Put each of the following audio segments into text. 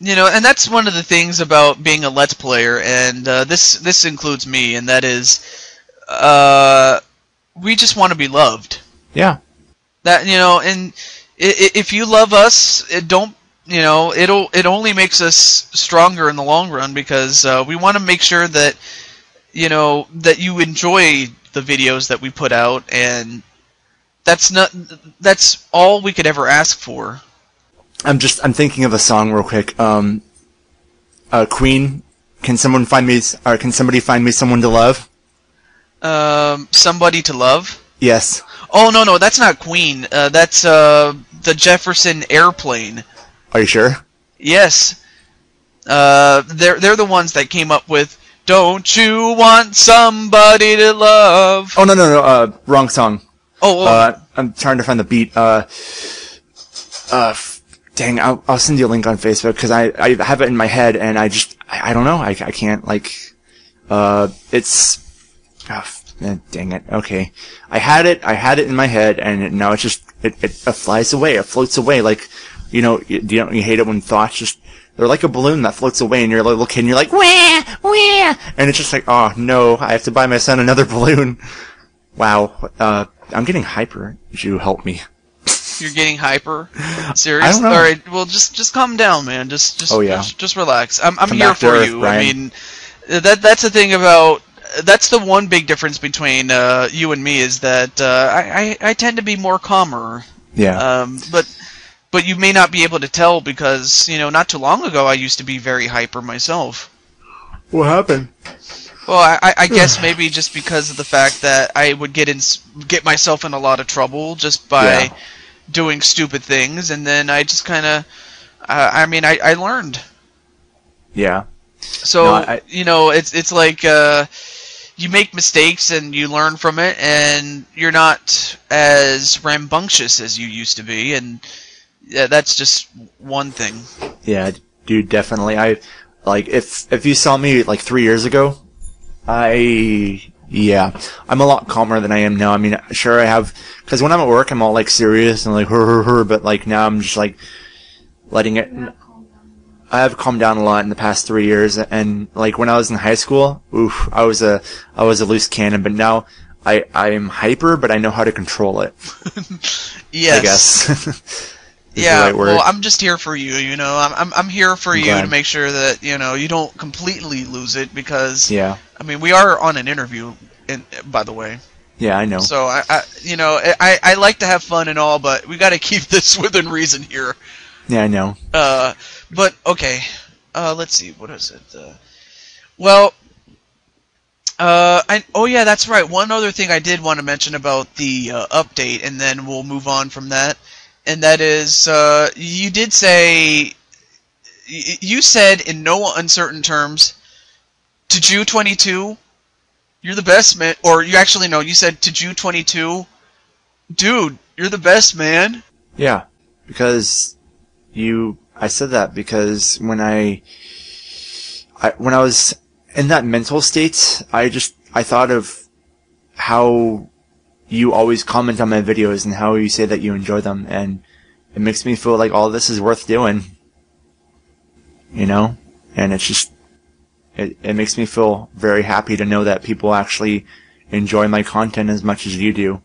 and that's one of the things about being a Let's Player, and this includes me, and that is, we just want to be loved. Yeah. That and if you love us, it only makes us stronger in the long run, because we want to make sure that that you enjoy the videos that we put out, and that's all we could ever ask for. I'm thinking of a song real quick. Queen, can somebody find me someone to love? Somebody to love? Yes. Oh, no, that's not Queen. That's the Jefferson Airplane. Are you sure? Yes. They're the ones that came up with "Don't You Want Somebody to Love." Oh, no, wrong song. Oh. I'm trying to find the beat. Dang, I'll send you a link on Facebook, because I have it in my head, and I don't know, I can't, like, it's, dang it, okay. I had it in my head, and now it's just, it flies away, it floats away, like, you hate it when thoughts they're like a balloon that floats away, and you're a little kid, and you're like, wah, wah, and it's just like, oh no, I have to buy my son another balloon. Wow, I'm getting hyper. Would you help me? You're getting hyper? Seriously? I don't know. All right, well, just calm down, man. Just relax. I'm here for Earth, you. Brian. I mean, that's the thing about. That's the one big difference between you and me, is that I tend to be more calmer. Yeah. But you may not be able to tell, because not too long ago I used to be very hyper myself. What happened? Well, I guess maybe just because of the fact that I would get myself in a lot of trouble just by doing stupid things, and then I just kind of, I learned. Yeah. So it's like you make mistakes and you learn from it, and you're not as rambunctious as you used to be, and that's just one thing. Yeah, dude, definitely. If you saw me like 3 years ago, I'm a lot calmer than I am now. I mean, sure, I have, because when I'm at work, I'm all like serious and like but like now I'm just like letting it. I have calmed down a lot in the past 3 years, and like when I was in high school, I was a loose cannon, but now I'm hyper, but I know how to control it. Yes. I guess. Yeah, right word. well, I'm just here for you. I'm here for you to make sure that you don't completely lose it, because I mean, we are on an interview, by the way. Yeah, I know. So I like to have fun and all, but we got to keep this within reason here. Yeah, I know. But okay, let's see, what is it? Well, oh yeah, that's right. One other thing I did want to mention about the update, and then we'll move on from that. And that is, you said in no uncertain terms, TehJew22, you're the best man. Or you actually, no, you said TehJew22, dude, you're the best, man. Yeah, because I said that because when I was in that mental state, I thought of how you always comment on my videos and how you say that you enjoy them, and it makes me feel like all this is worth doing, and it's just, it makes me feel very happy to know that people actually enjoy my content as much as you do.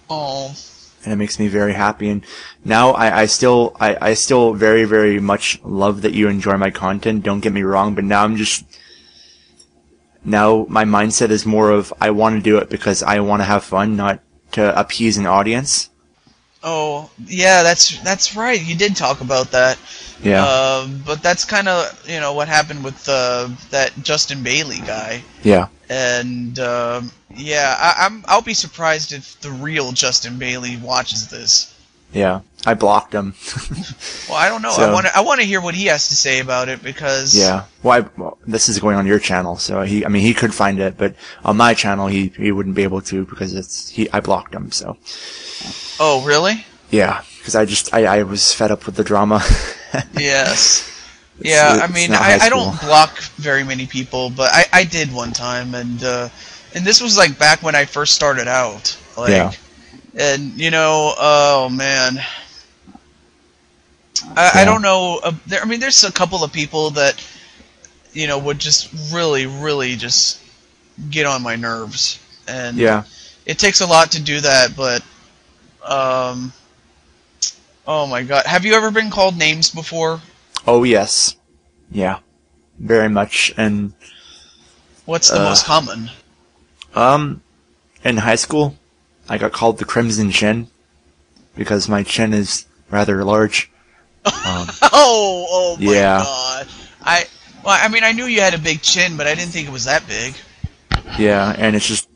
Oh. And it makes me very happy, and now I still very, very much love that you enjoy my content, don't get me wrong, but now now my mindset is more of, I want to do it because I want to have fun, not to appease an audience. Oh, yeah, that's right. You did talk about that. Yeah. But that's kind of, what happened with that Justin Bailey guy. Yeah. And I'll be surprised if the real Justin Bailey watches this. Yeah, I blocked him. Well, I don't know. So, I want to hear what he has to say about it, because yeah. Well, this is going on your channel, so he could find it, but on my channel he wouldn't be able to, because I blocked him. So. Oh, really? Yeah, because I was fed up with the drama. Yes. Yeah, I mean, I don't block very many people, but I did one time, and this was like back when I first started out. Like, yeah. And, oh, man. I don't know. I mean, there's a couple of people that would just really just get on my nerves, and it takes a lot to do that. But oh my God, have you ever been called names before? Oh yes, yeah, very much. And what's the most common? In high school, I got called the Crimson Chin because my chin is rather large. Oh my God! I mean, I knew you had a big chin, but I didn't think it was that big. Yeah, and it's just,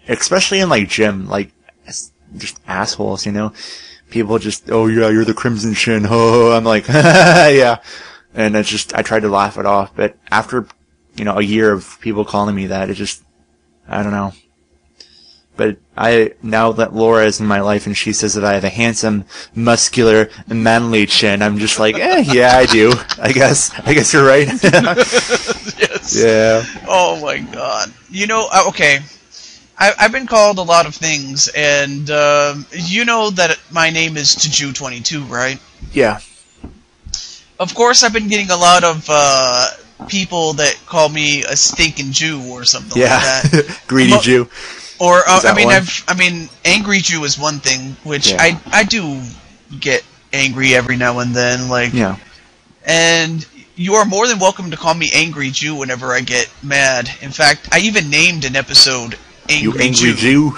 especially in like gym, like just assholes, People just, oh yeah, you're the Crimson Chin. Oh, I'm like, yeah, and it's just, I tried to laugh it off, but after a year of people calling me that, it just, I don't know. But now that Laura is in my life and she says that I have a handsome, muscular, manly chin, I'm just like, yeah, I do. I guess you're right. Yes. Yeah. Oh my God. Okay. I've been called a lot of things, and you know that my name is TehJew22, right? Yeah. Of course, I've been getting a lot of people that call me a stinking Jew or something like that. Greedy Jew. Or angry Jew is one thing, which I do get angry every now and then, like. Yeah. And you are more than welcome to call me Angry Jew whenever I get mad. In fact, I even named an episode Angry Jew.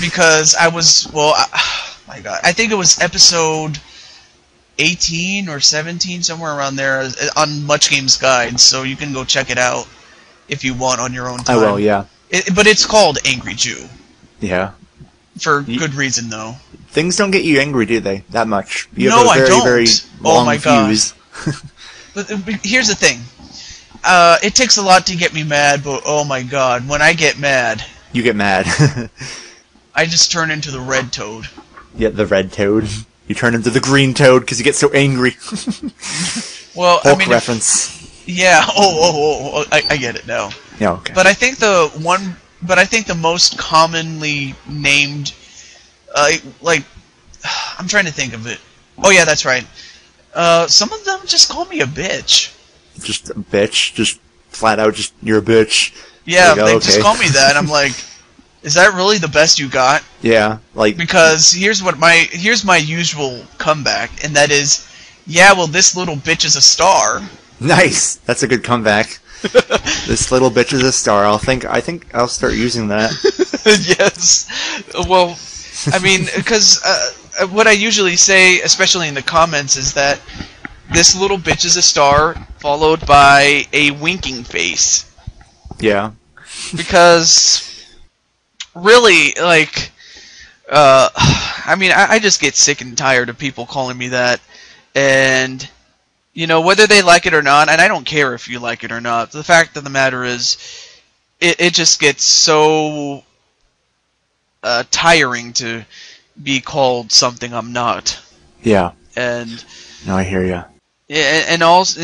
Because I was my God, I think it was episode 18 or 17, somewhere around there, on Much Games Guide. So you can go check it out if you want on your own time. I will, yeah. But it's called Angry Jew. Yeah. For good reason, though. Things don't get you angry, do they? That much. You no, have a very, I don't. Very long oh my fuse. God. But here's the thing. It takes a lot to get me mad, but oh my God, when I get mad... You get mad. I just turn into the red toad. Yeah, the red toad. You turn into the green toad because you get so angry. Well, Hulk reference. Yeah. I get it now. Yeah. Okay. But I think the most commonly named, I'm trying to think of it. Oh yeah, that's right. Some of them just call me a bitch. Just a bitch. Just flat out. Just you're a bitch. Yeah, they just call me that. I'm like, is that really the best you got? Yeah, like because here's my usual comeback, and that is, yeah, well, this little bitch is a star. Nice. That's a good comeback. This little bitch is a star. I think I'll start using that. Yes. Well, I mean, because what I usually say, especially in the comments, is that this little bitch is a star, followed by a winking face. Yeah. Because, really, like, I mean, I just get sick and tired of people calling me that, and, whether they like it or not, and I don't care if you like it or not, the fact of the matter is, it just gets so tiring to be called something I'm not. Yeah. And... No, I hear you. And also,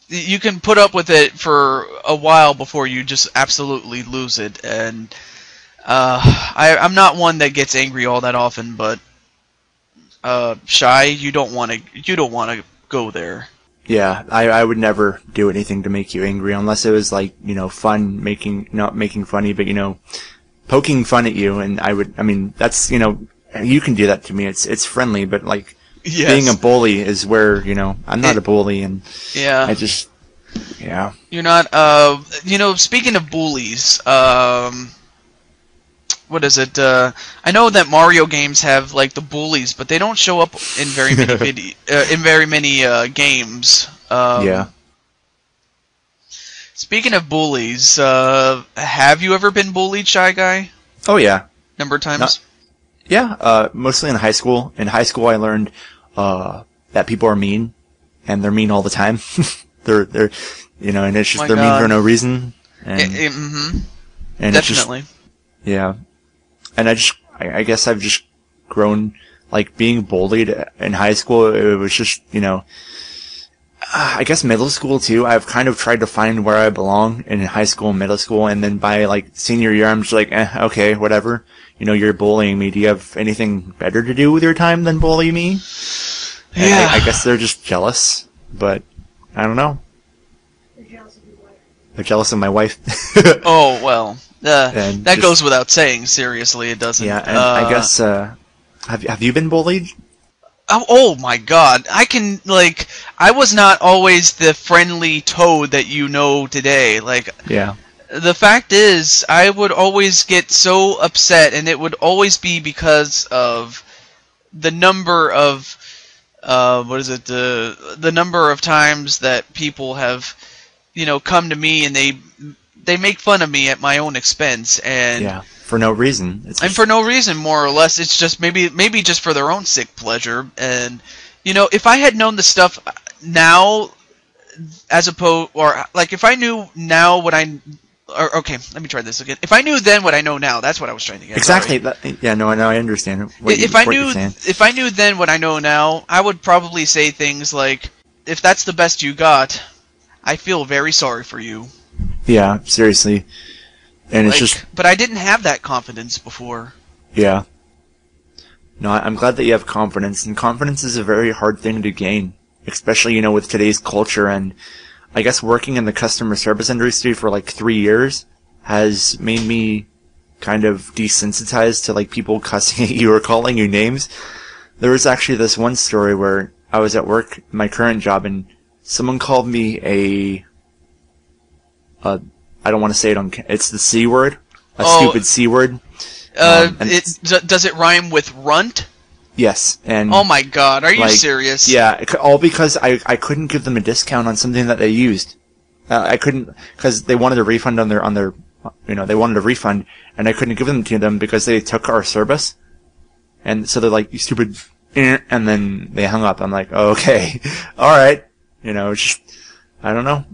you can put up with it for a while before you just absolutely lose it, and I'm not one that gets angry all that often, but Shy, you don't want to go there. Yeah, I would never do anything to make you angry unless it was like fun, not making funny, but poking fun at you, and that's you can do that to me. It's friendly, but like. Yes. Being a bully is where, I'm not a bully, and I just, yeah. You're not, speaking of bullies, what is it, I know that Mario games have, like, the bullies, but they don't show up in very many games. Yeah. Speaking of bullies, have you ever been bullied, Shy Guy? Oh, yeah. Number of times? Yeah, mostly in high school. In high school, I learned that people are mean, and they're mean all the time. they're and it's just they're mean for no reason. And, and definitely. It's just, yeah, and I guess I've just grown like being bullied in high school. It was just I guess middle school too. I've kind of tried to find where I belong in high school and middle school, and then by like senior year, I'm just like, okay, whatever. You're bullying me. Do you have anything better to do with your time than bully me? And Yeah. I guess they're just jealous, but I don't know. They're jealous of my wife. Oh, well. And That just- goes without saying. Seriously, it doesn't. Yeah, and I guess, have you been bullied? Oh my god. I was not always the friendly toad that you know today. Like, Yeah. the fact is, I would always get so upset, and it would always be because of the number of, the number of times that people have, come to me and they make fun of me at my own expense, and Yeah. For no reason. and for no reason, more or less. It's just maybe just for their own sick pleasure. And if I had known the stuff now, as opposed, or like if I knew now what okay, let me try this again. If I knew then what I know now, that's what I was trying to get. Exactly. No, I understand. If I knew then what I know now, I would probably say things like, "If that's the best you got, I feel very sorry for you." Yeah, seriously. And it's just... But I didn't have that confidence before. Yeah. No, I'm glad that you have confidence, and confidence is a very hard thing to gain, especially, with today's culture, and I guess working in the customer service industry for like 3 years has made me kind of desensitized to like people cussing at you or calling you names. There was actually this one story where I was at work, my current job, and someone called me I don't want to say it it's the C word. Stupid C word. Does it rhyme with runt? Yes, and... Oh my god, are you serious? Yeah, all because I couldn't give them a discount on something that they used. I couldn't, because they wanted a refund on their, they wanted a refund, and I couldn't give them to them because they took our service. And so they're like, "You stupid," and then they hung up. I'm like, oh, okay, alright. It's just, I don't know.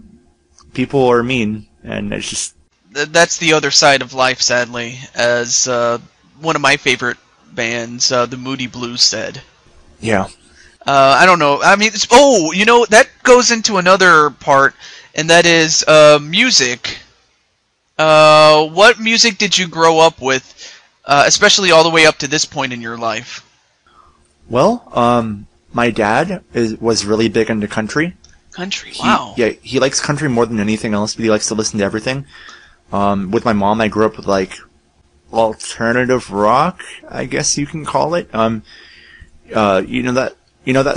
People are mean, and it's just... That's the other side of life, sadly, as one of my favorite bands, the Moody Blues, said. Yeah. I don't know. I mean, that goes into another part, and that is music. What music did you grow up with, especially all the way up to this point in your life? Well, my dad was really big into country. Country, wow. He likes country more than anything else, but he likes to listen to everything. With my mom, I grew up with like alternative rock, I guess you can call it. That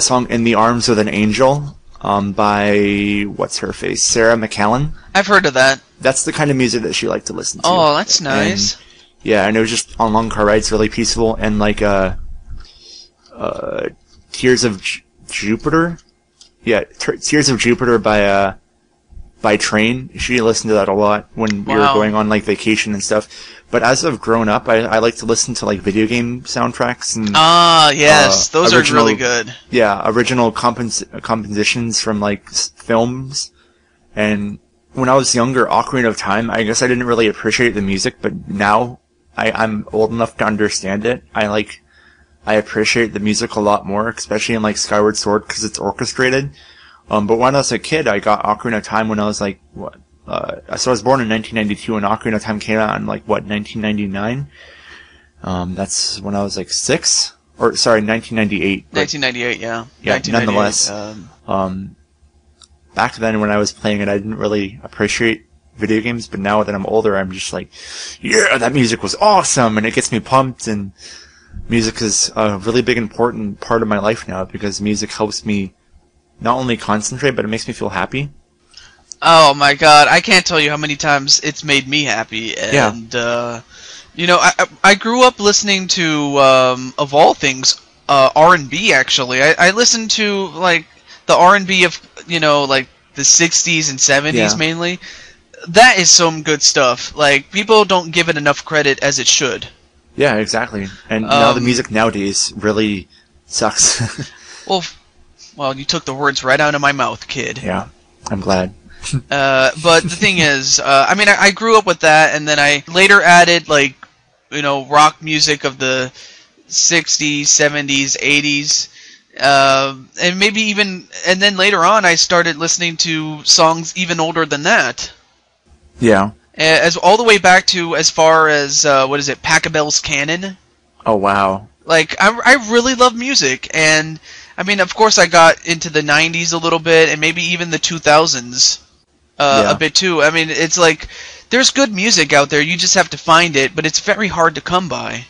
song "In the Arms of an Angel" by what's her face, Sarah McCallum. I've heard of that. That's the kind of music that she liked to listen to. Oh, that's nice. And it was just on long car rides, really peaceful, and like Tears of Jupiter. Yeah, Tears of Jupiter by Train. She listened to that a lot when we were going on like vacation and stuff. But as I've grown up, I like to listen to like video game soundtracks and yes, those are really good. Yeah, original compositions from like films. And when I was younger, Ocarina of Time, I guess I didn't really appreciate the music, but now I'm old enough to understand it. I appreciate the music a lot more, especially in like Skyward Sword because it's orchestrated. But when I was a kid, I got Ocarina of Time when I was like, so I was born in 1992 and Ocarina of Time came out in like, 1999? That's when I was like 6? Or, sorry, 1998. 1998, yeah. Yeah, nonetheless. Back then when I was playing it, I didn't really appreciate video games, but now that I'm older, I'm just like, yeah, that music was awesome, and it gets me pumped, and music is a really big important part of my life now, because music helps me not only concentrate, but it makes me feel happy. Oh my god, I can't tell you how many times it's made me happy. And, I grew up listening to, of all things, R&B, actually. I listened to, like, the R&B of, like, the 60s and 70s, mainly. That is some good stuff. Like, people don't give it enough credit as it should. Yeah, exactly. And now the music nowadays really sucks. Well, you took the words right out of my mouth, kid. Yeah, I'm glad. But the thing is, I grew up with that, and then I later added, like, rock music of the 60s, 70s, 80s, and maybe even, and then later on I started listening to songs even older than that. Yeah. As all the way back to as far as, Pachelbel's Canon. Oh, wow. Like, I really love music, and I mean, of course, I got into the '90s a little bit, and maybe even the 2000s a bit too. I mean, it's like there's good music out there. You just have to find it, but it's very hard to come by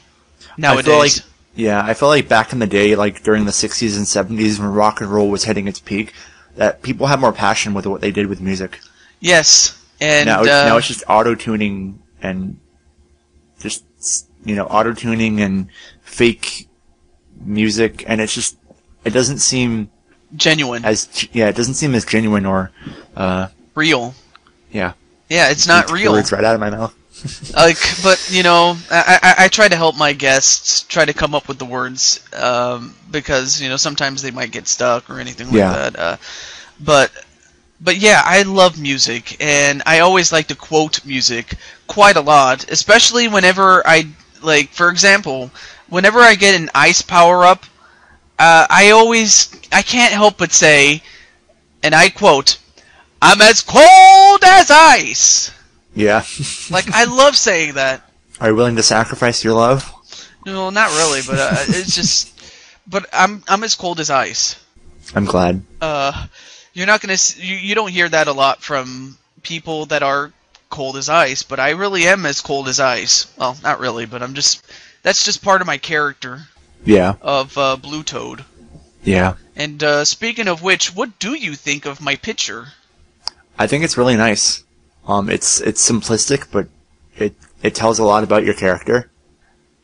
nowadays. I feel like back in the day, like during the 60s and 70s when rock and roll was hitting its peak, that people had more passion with what they did with music. Yes, and now it's just auto-tuning and just, auto-tuning and fake music, and it doesn't seem genuine. It doesn't seem as genuine or real. Yeah. Yeah, it's not real. Words right out of my mouth. But I try to help my guests try to come up with the words because sometimes they might get stuck or anything like that. But yeah, I love music, and I always like to quote music quite a lot, especially whenever for example, whenever I get an ice power-up, I can't help but say, and I quote, "I'm as cold as ice." Yeah. Like, I love saying that. Are you willing to sacrifice your love? No, not really, but it's just... But I'm as cold as ice. I'm glad. You're not gonna... You don't hear that a lot from people that are cold as ice, but I really am as cold as ice. Well, not really, but I'm just... That's just part of my character. Yeah. Of Blue Toad. Yeah. And speaking of which, what do you think of my picture? I think it's really nice. It's simplistic, but it tells a lot about your character.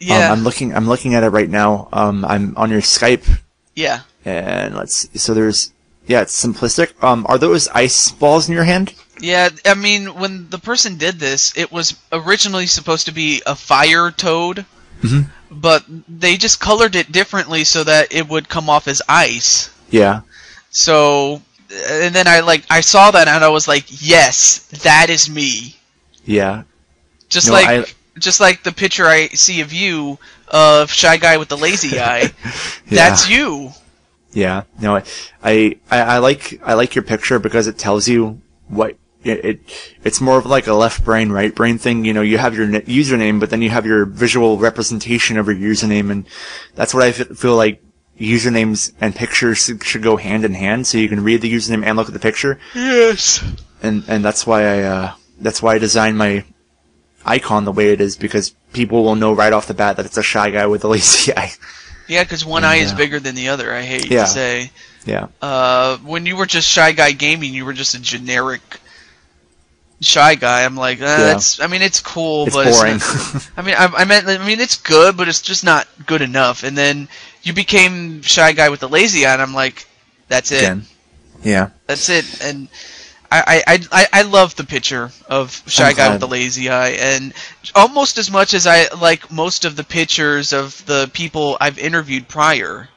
Yeah. I'm looking at it right now. I'm on your Skype. Yeah. And let's see. So it's simplistic. Are those ice balls in your hand? Yeah, I mean, when the person did this, it was originally supposed to be a fire toad, but they just colored it differently so that it would come off as ice. Yeah. So, and then I saw that and I was like, yes, that is me. Yeah. Just like the picture I see of you, of ShyGuyWithTheLazyEye, that's you. Yeah. No, I like your picture because it tells you what it's more of like a left brain, right brain thing. You have your username, but then you have your visual representation of your username, and that's what I feel like usernames and pictures should go hand in hand, so you can read the username and look at the picture. Yes. And that's why I designed my icon the way it is, because people will know right off the bat that it's a shy guy with a lazy eye. Yeah, because one eye is bigger than the other, I hate to say. Yeah. When you were just Shy Guy Gaming, you were just a generic Shy Guy. I'm like, it's cool, it's but boring. It's not, I mean, it's good, but it's just not good enough. And then you became Shy Guy with the Lazy Eye, and I'm like, that's it. Again. Yeah. That's it. And I love the picture of Shy Guy with the Lazy Eye, and almost as much as I like most of the pictures of the people I've interviewed prior.